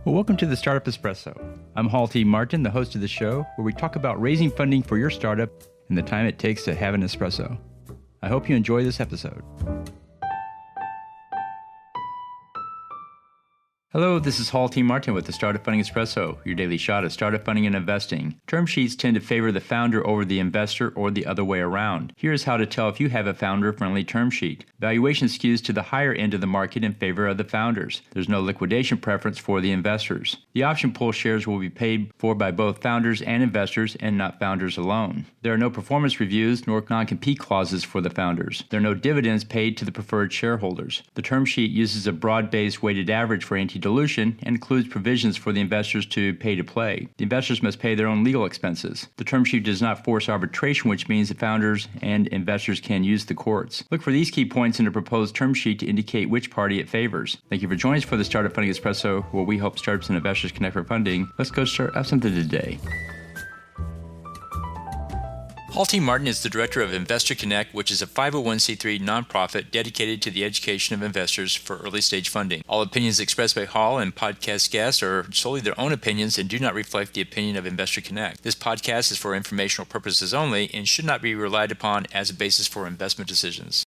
Well, welcome to the Startup Espresso. I'm Hall T. Martin, the host of the show, where we talk about raising funding for your startup and the time it takes to have an espresso. I hope you enjoy this episode. Hello, this is Hall T. Martin with the Startup Funding Espresso, your daily shot of startup funding and investing. Term sheets tend to favor the founder over the investor or the other way around. Here's how to tell if you have a founder-friendly term sheet. Valuation skews to the higher end of the market in favor of the founders. There's no liquidation preference for the investors. The option pool shares will be paid for by both founders and investors and not founders alone. There are no performance reviews nor non-compete clauses for the founders. There are no dividends paid to the preferred shareholders. The term sheet uses a broad-based weighted average for anti-dilution and includes provisions for the investors to pay to play. The investors must pay their own legal expenses. The term sheet does not force arbitration, which means that founders and investors can use the courts. Look for these key points in the proposed term sheet to indicate which party it favors. Thank you for joining us for the Startup Funding Espresso, where we help startups and investors connect for funding. Let's go start up something today. Hall T. Martin is the director of Investor Connect, which is a 501c3 nonprofit dedicated to the education of investors for early-stage funding. All opinions expressed by Hall and podcast guests are solely their own opinions and do not reflect the opinion of Investor Connect. This podcast is for informational purposes only and should not be relied upon as a basis for investment decisions.